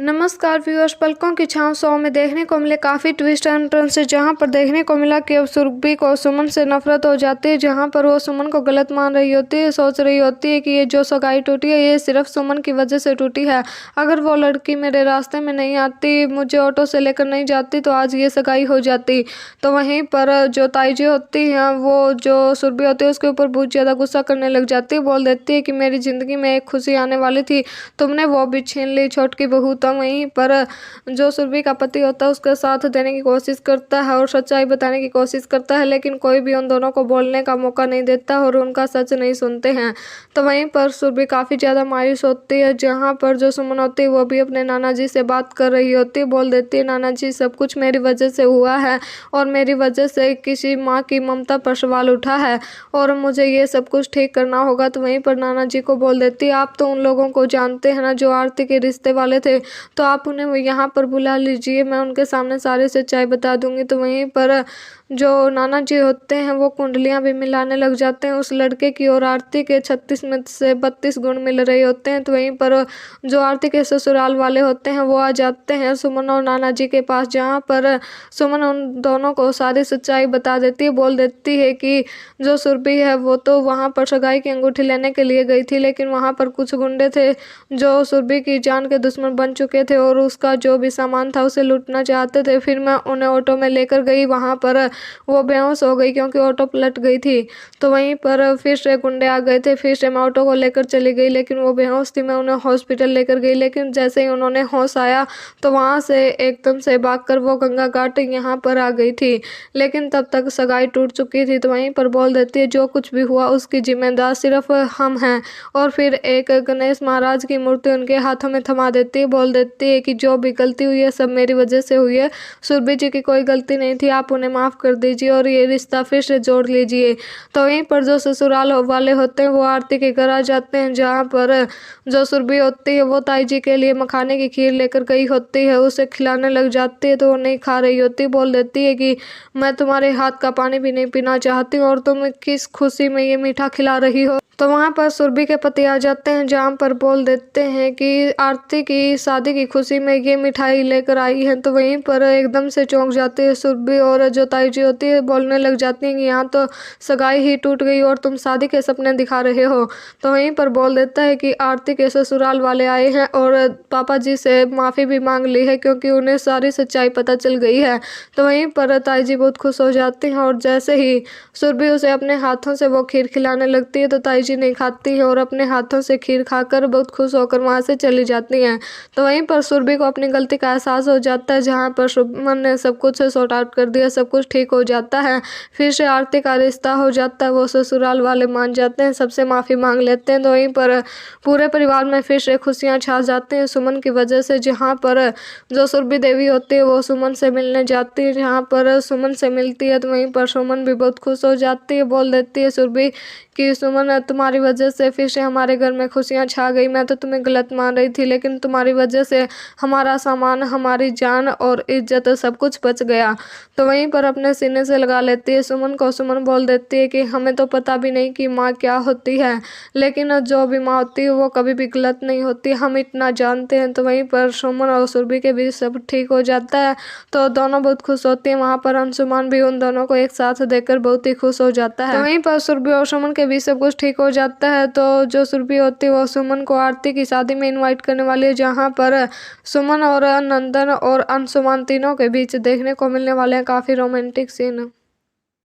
नमस्कार व्यूअर्स, पलकों की छाँव शो में देखने को मिले काफ़ी ट्विस्ट एंड टर्न्स से, जहां पर देखने को मिला कि अब सुरभि को सुमन से नफरत हो जाती है। जहां पर वो सुमन को गलत मान रही होती है, सोच रही होती है कि ये जो सगाई टूटी है ये सिर्फ सुमन की वजह से टूटी है। अगर वो लड़की मेरे रास्ते में नहीं आती, मुझे ऑटो से लेकर नहीं जाती, तो आज ये सगाई हो जाती। तो वहीं पर जो ताई जी होती हैं, वो जो सुरभि होती है उसके ऊपर बहुत ज़्यादा गुस्सा करने लग जाती है। बोल देती है कि मेरी ज़िंदगी में एक खुशी आने वाली थी, तुमने वो भी छीन ली छोटकी बहू। तो वहीं पर जो सुरभि का पति होता है उसका साथ देने की कोशिश करता है और सच्चाई बताने की कोशिश करता है, लेकिन कोई भी उन दोनों को बोलने का मौका नहीं देता और उनका सच नहीं सुनते हैं। तो वहीं पर सुरभि काफ़ी ज़्यादा मायूस होती है। जहाँ पर जो सुमन होती है वो भी अपने नाना जी से बात कर रही होती है। बोल देती है, नाना जी सब कुछ मेरी वजह से हुआ है और मेरी वजह से किसी माँ की ममता पर सवाल उठा है और मुझे ये सब कुछ ठीक करना होगा। तो वहीं पर नाना जी को बोल देती है, आप तो उन लोगों को जानते हैं ना जो आरती के रिश्ते वाले थे, तो आप उन्हें यहाँ पर बुला लीजिए, मैं उनके सामने सारी सच्चाई बता दूंगी। तो वहीं पर जो नाना जी होते हैं वो कुंडलियां भी मिलाने लग जाते हैं उस लड़के की, और आरती के 36 में से 32 गुण मिल रहे होते हैं। तो वहीं पर जो आरती के ससुराल वाले होते हैं वो आ जाते हैं सुमन और नाना जी के पास, जहाँ पर सुमन उन दोनों को सारी सच्चाई बता देती है। बोल देती है कि जो सुरभि है वो तो वहाँ पर सगाई की अंगूठी लेने के लिए गई थी, लेकिन वहाँ पर कुछ गुंडे थे जो सुरभि की जान के दुश्मन बन चुके थे और उसका जो भी सामान था उसे लूटना चाहते थे। फिर मैं उन्हें ऑटो में लेकर गई, वहाँ पर वो बेहोश हो गई क्योंकि ऑटो पलट गई थी। तो वहीं पर फिर से गुंडे आ गए थे, फिर से मैं ऑटो को लेकर चली गई, लेकिन वो बेहोश थी। मैं उन्हें हॉस्पिटल लेकर गई, लेकिन जैसे ही उन्होंने होश आया तो वहाँ से एकदम से भागकर वो गंगा घाट यहाँ पर आ गई थी, लेकिन तब तक सगाई टूट चुकी थी। तो वहीं पर बोल देती है, जो कुछ भी हुआ उसकी जिम्मेदार सिर्फ हम हैं, और फिर एक गणेश महाराज की मूर्ति उनके हाथों में थमा देती है। बोल देती है कि जो भी गलती हुई है सब मेरी वजह से हुई है, सुरभि जी की कोई गलती नहीं थी, आप उन्हें माफ़ कर दीजिए और ये रिश्ता फिर से जोड़ लीजिए। तो वहीं पर जो ससुराल वाले होते हैं वो आरती के घर आ जाते हैं, जहाँ पर जो सुरभि होती है वो ताई जी के लिए मखाने की खीर लेकर गई होती है, उसे खिलाने लग जाती है तो वो नहीं खा रही होती। बोल देती है कि मैं तुम्हारे हाथ का पानी भी नहीं पीना चाहती और तुम किस खुशी में ये मीठा खिला रही हो। तो वहाँ पर सुरभि के पति आ जाते हैं, जहाँ पर बोल देते हैं कि आरती की शादी की खुशी में ये मिठाई लेकर आई है। तो वहीं पर एकदम से चौंक जाती है सुरभि, और जो ताई जी होती है बोलने लग जाती है कि यहाँ तो सगाई ही टूट गई और तुम शादी के सपने दिखा रहे हो। तो वहीं पर बोल देता है कि आरती के ससुराल वाले आए हैं और पापा जी से माफ़ी भी मांग ली है क्योंकि उन्हें सारी सच्चाई पता चल गई है। तो वहीं पर ताई जी बहुत खुश हो जाती हैं, और जैसे ही सुरभि उसे अपने हाथों से वो खीर खिलाने लगती है तो ताई जी नहीं खाती है और अपने हाथों से खीर खाकर बहुत खुश होकर वहाँ से चली जाती हैं। तो वहीं पर सुरभि को अपनी गलती का एहसास हो जाता है, जहाँ पर सुमन ने सब कुछ सॉर्ट आउट कर दिया, सब कुछ ठीक हो जाता है, फिर से आरती का रिश्ता हो जाता है, वो ससुराल वाले मान जाते हैं, सबसे माफ़ी मांग लेते हैं। तो वहीं पर पूरे परिवार में फिर से खुशियाँ छा जाती हैं सुमन की वजह से, जहाँ पर जो सुरभि देवी होती है वो सुमन से मिलने जाती है, जहाँ पर सुमन से मिलती है। तो वहीं पर सुमन भी बहुत खुश हो जाती है। बोल देती है सुरभि कि सुमन तुम्हारी वजह से फिर से हमारे घर में खुशियाँ छा गई, मैं तो तुम्हें गलत मान रही थी, लेकिन तुम्हारी वजह से हमारा सामान, हमारी जान और इज्जत सब कुछ बच गया। तो वहीं पर अपने सीने से लगा लेती है सुमन को। सुमन बोल देती है कि हमें तो पता भी नहीं कि माँ क्या होती है, लेकिन जो भी माँ होती है वो कभी भी गलत नहीं होती, हम इतना जानते हैं। तो वहीं पर सुमन और सुरभि के बीच सब ठीक हो जाता है, तो दोनों बहुत खुश होती हैं। वहाँ पर अंशुमान भी उन दोनों को एक साथ देखकर बहुत ही खुश हो जाता है। तो वहीं पर सुरभि और सुमन के बीच सब कुछ ठीक हो जाता है। तो जो सुरभि होती है वो सुमन को आरती की शादी में इनवाइट करने वाली है, जहाँ पर सुमन और नंदन और अंशुमान तीनों के बीच देखने को मिलने वाले हैं काफ़ी रोमांटिक सीन।